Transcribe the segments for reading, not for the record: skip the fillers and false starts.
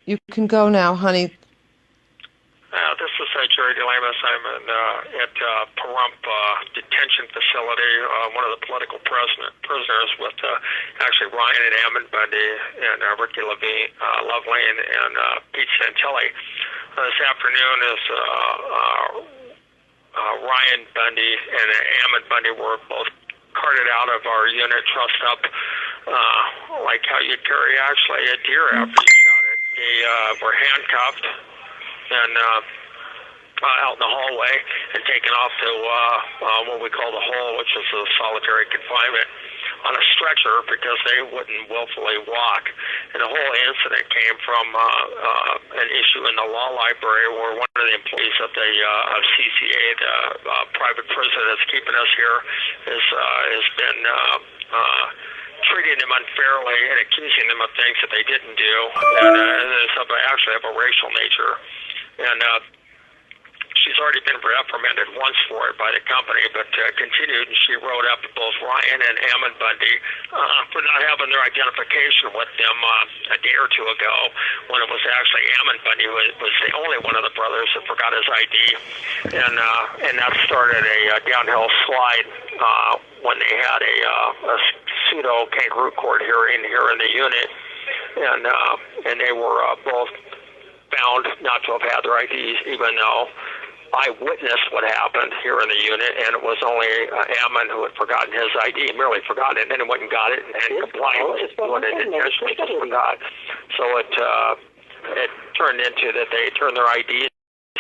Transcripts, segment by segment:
You can go now, honey. This is Jerry DeLamas. I'm at Pahrump detention facility, one of the political prisoners with actually Ryan and Ammon Bundy and Ricky Loveland and Pete Santilli. This afternoon is Ryan Bundy and Ammon Bundy were both carted out of our unit, trussed up like how you'd carry actually a deer after you shot it. They were handcuffed and out in the hallway and taken off to what we call the hole, which is a solitary confinement, on a stretcher because they wouldn't willfully walk. And the whole incident came from an issue in the law library where one of the employees of the of CCA, the private prison that's keeping us here, has been treating them unfairly and accusing them of things that they didn't do, and it's actually of a racial nature. And she's already been reprimanded once for it by the company, but continued, and she wrote up both Ryan and Ammon Bundy for not having their identification with them a day or two ago, when it was actually Ammon Bundy who was the only one of the brothers that forgot his ID, and that started a downhill slide when they had a pseudo kangaroo court hearing here in the unit, and they were both found not to have had their IDs, even though I witnessed what happened here in the unit, and it was only Ammon who had forgotten his ID, merely forgotten it, and then he went and got it, and compliant with doing it intentionally, just forgot. So it turned into that they turned their IDs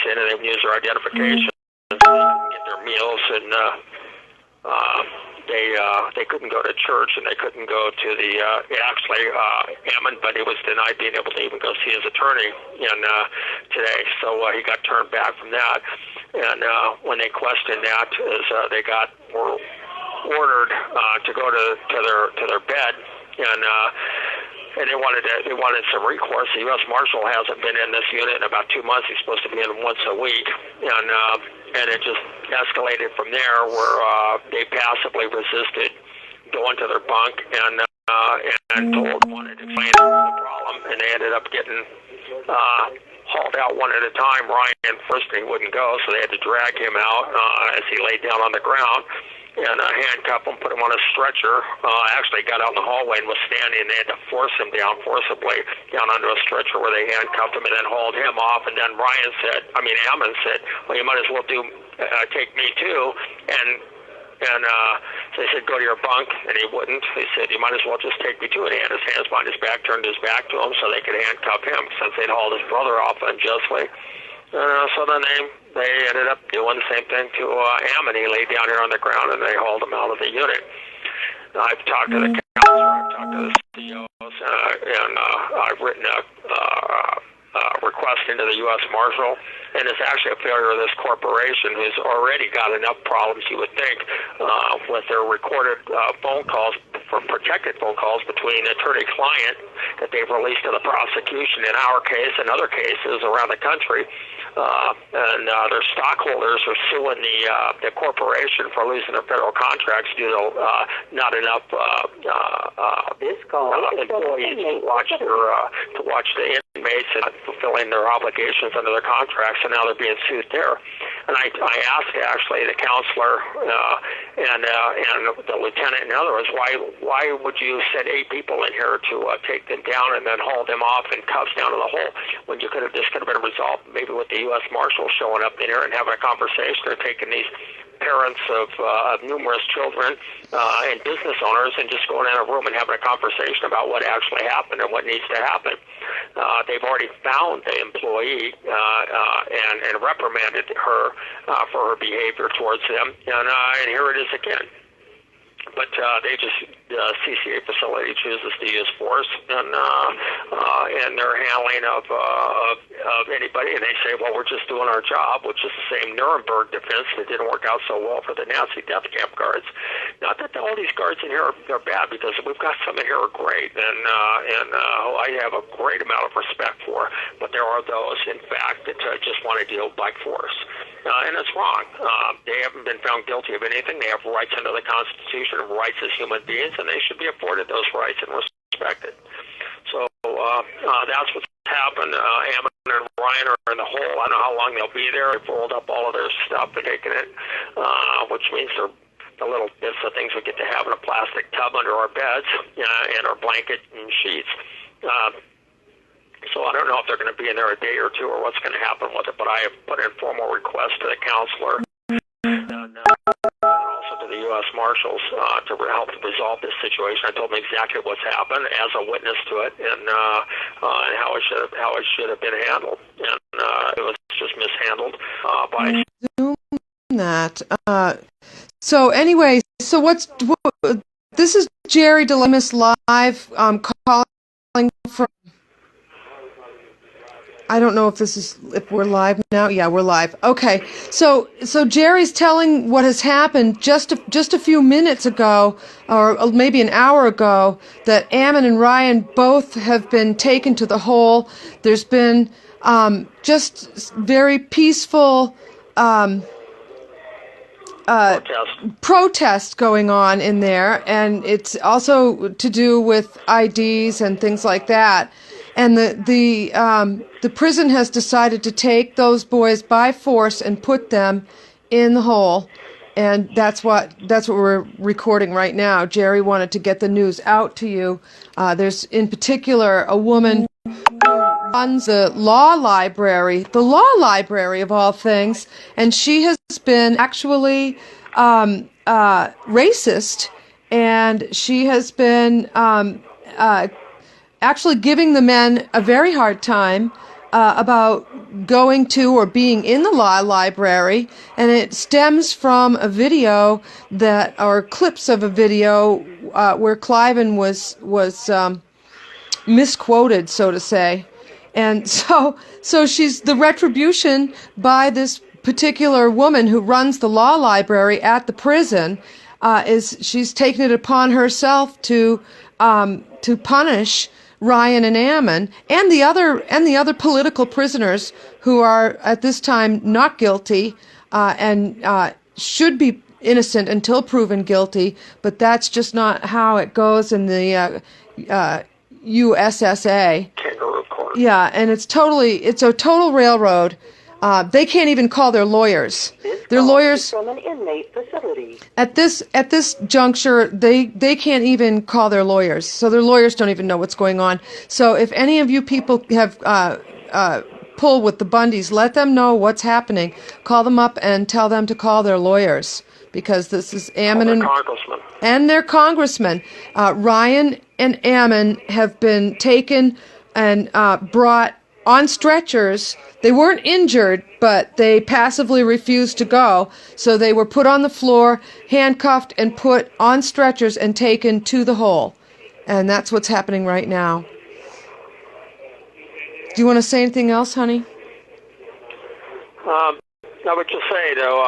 in and they would use their identification to get their meals, and they couldn't go to church, and they couldn't go to the actually Ammon, but he was denied being able to even go see his attorney today, so he got turned back from that. And when they questioned that, they were ordered to go to their bed, and they wanted some recourse. The U.S. Marshal hasn't been in this unit in about 2 months. He's supposed to be in once a week, and it just escalated from there, where they passively resisted going to their bunk and wanted to explain the problem, and they ended up getting hauled out one at a time. Ryan first, he wouldn't go, so they had to drag him out as he laid down on the ground and handcuff him, put him on a stretcher. Actually got out in the hallway and was standing. They had to force him down forcibly down onto a stretcher where they handcuffed him and then hauled him off. And then Ammon said, well, you might as well take me too. And so they said, go to your bunk, and he wouldn't. They said, you might as well just take me too. And he had his hands behind his back, turned his back to him so they could handcuff him, since they'd hauled his brother off unjustly. So then they ended up doing the same thing to Ammon. He laid down here on the ground, and they hauled him out of the unit. I've talked to the counselor, I've talked to the CEOs, and I've written a request into the U.S. Marshal, and it's actually a failure of this corporation, who's already got enough problems, you would think, with their recorded phone calls, for protected phone calls between attorney-client that they've released to the prosecution in our case and other cases around the country. And their stockholders are suing the corporation for losing their federal contracts due to not enough employees to watch the inmates and fulfilling their obligations under their contracts, and now they're being sued there. And I asked actually the counselor and the lieutenant and others, why would you send 8 people in here to take them down and then haul them off in cuffs down to the hole, when this could have been resolved maybe with the U.S. Marshal showing up in here and having a conversation, or taking these parents of numerous children and business owners and just going in a room and having a conversation about what actually happened and what needs to happen. They've already found the employee and reprimanded her for her behavior towards them, and here it is again. But the CCA facility chooses to use force, and their handling of anybody, and they say, well, we're just doing our job, which is the same Nuremberg defense that didn't work out so well for the Nazi death camp guards. Not that all these guards in here are bad, because we've got some in here who are great, and I have a great amount of respect for, but there are those, in fact, that just want to deal by force. And it's wrong. They haven't been found guilty of anything. They have rights under the Constitution, rights as human beings, and they should be afforded those rights and respected. So that's what's happened. Ammon and Ryan are in the hole. I don't know how long they'll be there. They've rolled up all of their stuff and taken it, which means they're the little bits of things we get to have in a plastic tub under our beds and our blanket and sheets. So I don't know if they're going to be in there a day or two or what's going to happen with it, but I have put in formal requests to the counselor and also to the U.S. Marshals to help resolve this situation. I told them exactly what's happened as a witness to it and how it should have been handled. And it was just mishandled by that. So anyway, this is Jerry DeLemus live calling from. I don't know if we're live now. Yeah, we're live. Okay. So Jerry's telling what has happened just a few minutes ago, or maybe an hour ago, that Ammon and Ryan both have been taken to the hole. There's been just very peaceful protest going on in there, and it's also to do with IDs and things like that. And the prison has decided to take those boys by force and put them in the hole, and that's what we're recording right now. Jerry wanted to get the news out to you. There's in particular a woman who runs the law library of all things, and she has been actually racist, and she has been actually giving the men a very hard time about going to or being in the law library, and it stems from a video or clips of a video where Cliven was misquoted, so to say. And so she's the retribution by this particular woman who runs the law library at the prison is she's taken it upon herself to punish Ryan and Ammon and the other political prisoners who are at this time not guilty and should be innocent until proven guilty, but that's just not how it goes in the USSA. Yeah, and it's a total railroad. They can't even call their lawyers. Their lawyers from an inmate facility. At this juncture, they can't even call their lawyers. So their lawyers don't even know what's going on. So if any of you people have pull with the Bundys, let them know what's happening. Call them up and tell them to call their lawyers, because this is Ammon and their congressman. Ryan and Ammon have been taken and brought on stretchers. They weren't injured, but they passively refused to go. So they were put on the floor, handcuffed, and put on stretchers and taken to the hole. And that's what's happening right now. Do you want to say anything else, honey? I would just say, though,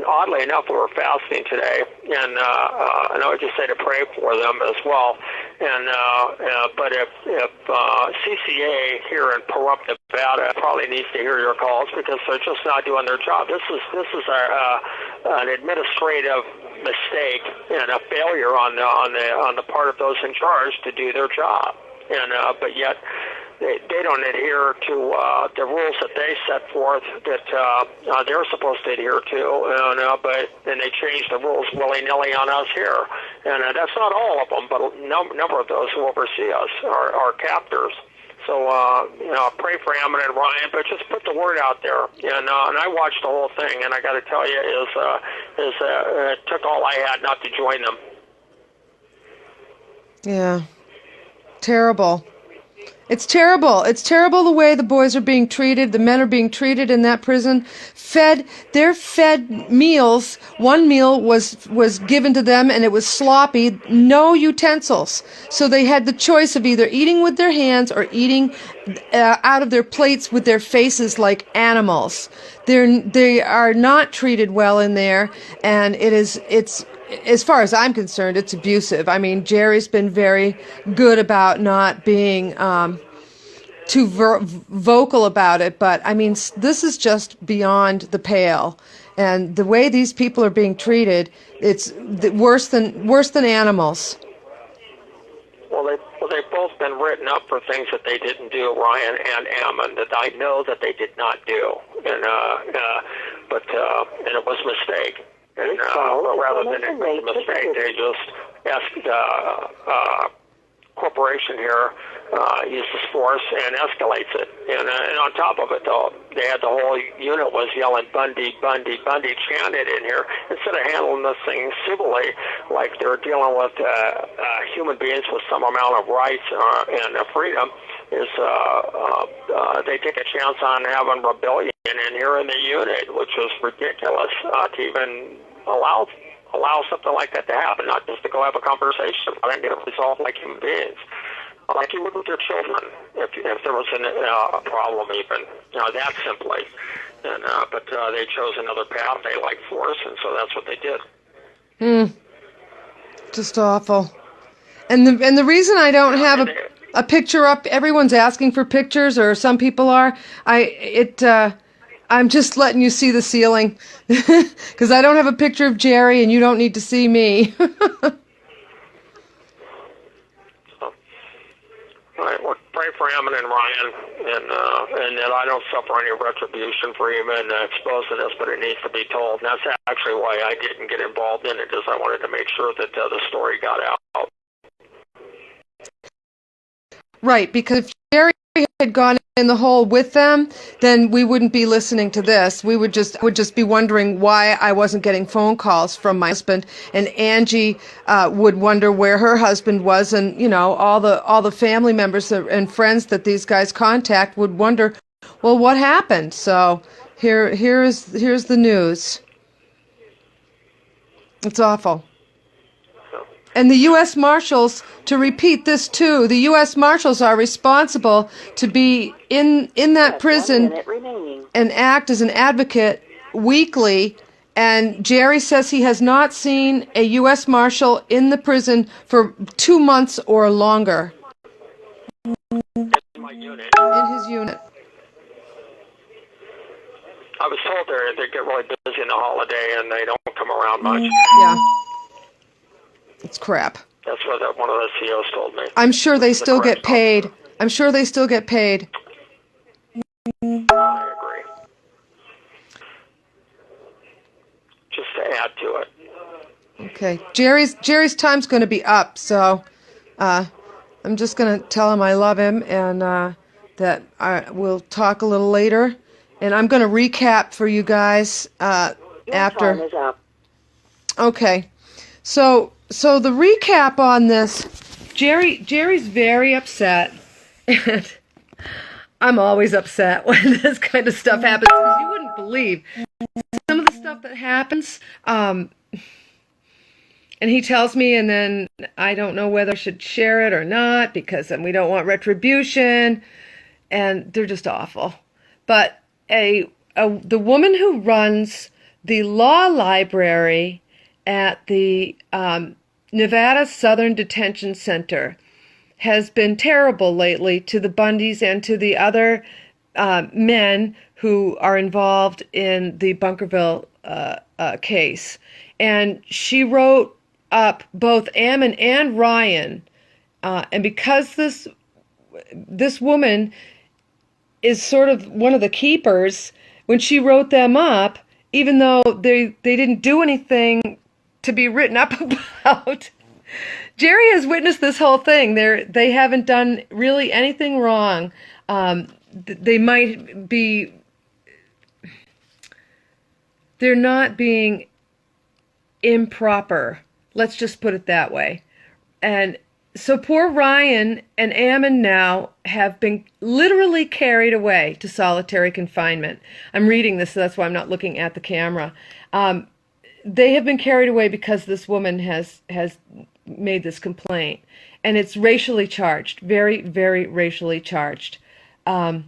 oddly enough, we were fasting today, and I would just say to pray for them as well. And but if CCA here in Pahrump, Nevada, probably needs to hear your calls because they're just not doing their job. This is an administrative mistake and a failure on the part of those in charge to do their job. And but yet they don't adhere to the rules that they set forth that they're supposed to adhere to, and they change the rules willy-nilly on us here. And that's not all of them, but a number of those who oversee us are captors. So, pray for Ammon and Ryan, but just put the word out there. And I watched the whole thing, and I got to tell you, it took all I had not to join them. Yeah. Terrible. It's terrible. It's terrible the way the boys are being treated. The men are being treated in that prison. They're fed meals. One meal was given to them and it was sloppy, no utensils. So they had the choice of either eating with their hands or eating out of their plates with their faces like animals. They are not treated well in there, and it's as far as I'm concerned, it's abusive. I mean, Jerry's been very good about not being too vocal about it, but I mean, this is just beyond the pale. And the way these people are being treated, it's worse than animals. Well, they've both been written written up for things that they didn't do, Ryan and Ammon, that I know that they did not do, and it was a mistake. And rather than it was a mistake, they just asked corporation here uses force and escalates it. And on top of it, though, they had the whole unit was yelling Bundy, Bundy, Bundy chanted in here instead of handling this thing civilly, like they're dealing with human beings with some amount of rights and freedom. They take a chance on having rebellion in here in the unit, which was ridiculous to even allow something like that to happen, not just to go have a conversation, but get it resolved like human beings, like you would with your children, if there was a problem even, that simply. And but they chose another path. They like force, and so that's what they did. Just awful. And the reason I don't have a picture up, everyone's asking for pictures, or some people are. I'm just letting you see the ceiling because I don't have a picture of Jerry, and you don't need to see me. All right, well, pray for Ammon and Ryan, and that I don't suffer any retribution for even exposing this, but it needs to be told. And that's actually why I didn't get involved in it, is I wanted to make sure that the story got out. Right, because if Jerry had gone in the hole with them, then we wouldn't be listening to this. We would just be wondering why I wasn't getting phone calls from my husband, and Angie would wonder where her husband was, and all the family members and friends that these guys contact would wonder, well, what happened? So here's the news. It's awful. And the U.S. Marshals, to repeat this too, the U.S. Marshals are responsible to be in that prison and act as an advocate weekly. And Jerry says he has not seen a U.S. Marshal in the prison for 2 months or longer. In my unit. In his unit. I was told they get really busy in the holiday and they don't come around much. Yeah. It's crap. That's what one of the CEOs told me. I'm sure they still get paid. I'm sure they still get paid. I agree. Just to add to it. Okay. Jerry's time's going to be up, so I'm just going to tell him I love him, and that we'll talk a little later. And I'm going to recap for you guys after. Your time is up. Okay. So the recap on this, Jerry's very upset, and I'm always upset when this kind of stuff happens, because you wouldn't believe some of the stuff that happens, and he tells me, and then I don't know whether I should share it or not, because we don't want retribution, and they're just awful. But the woman who runs the law library at the Nevada Southern Detention Center has been terrible lately to the Bundys and to the other men who are involved in the Bunkerville case. And she wrote up both Ammon and Ryan, and because this woman is sort of one of the keepers, when she wrote them up, even though they didn't do anything to be written up about, Jerry has witnessed this whole thing. They haven't done really anything wrong. They might be, they're not being improper. Let's just put it that way. And so poor Ryan and Ammon now have been literally carried away to solitary confinement. I'm reading this, so that's why I'm not looking at the camera. They have been carried away because this woman has made this complaint, and it's racially charged, very, very racially charged. And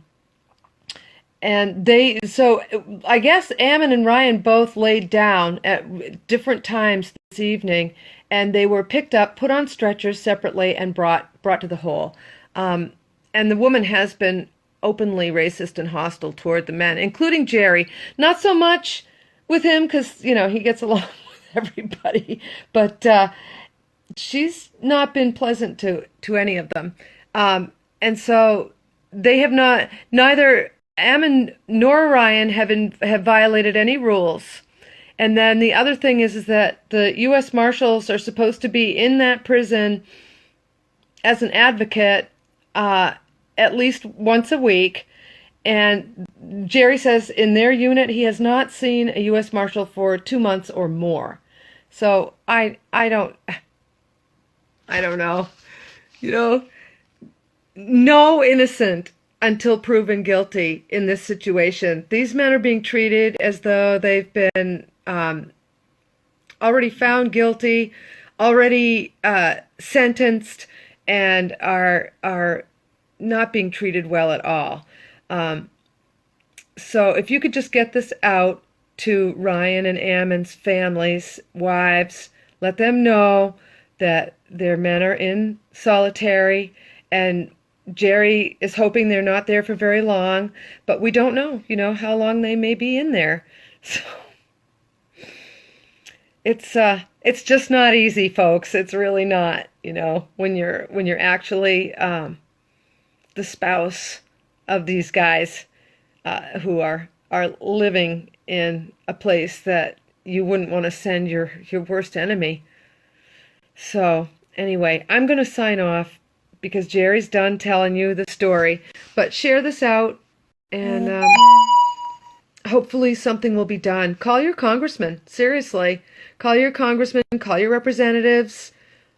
so I guess Ammon and Ryan both laid down at different times this evening, and they were picked up, put on stretchers separately, and brought to the hole. And the woman has been openly racist and hostile toward the men, including Jerry. Not so much with him, because he gets along with everybody, but she's not been pleasant to any of them. and so they have not, neither Ammon nor Ryan have violated any rules. And then the other thing is that the U.S. Marshals are supposed to be in that prison as an advocate at least once a week. And Jerry says in their unit he has not seen a U.S. Marshal for 2 months or more. So I don't know. You know, no innocent until proven guilty in this situation. These men are being treated as though they've been already found guilty, already sentenced, and are not being treated well at all. So if you could just get this out to Ryan and Ammon's families, wives, let them know that their men are in solitary, and Jerry is hoping they're not there for very long, but we don't know, how long they may be in there. So it's just not easy, folks. It's really not, when you're actually the spouse of these guys who are living in a place that you wouldn't want to send your worst enemy. So anyway, I'm going to sign off because Jerry's done telling you the story. But share this out, and hopefully something will be done. Call your congressman. Seriously. Call your congressman. Call your representatives.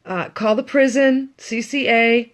Call the prison, CCA.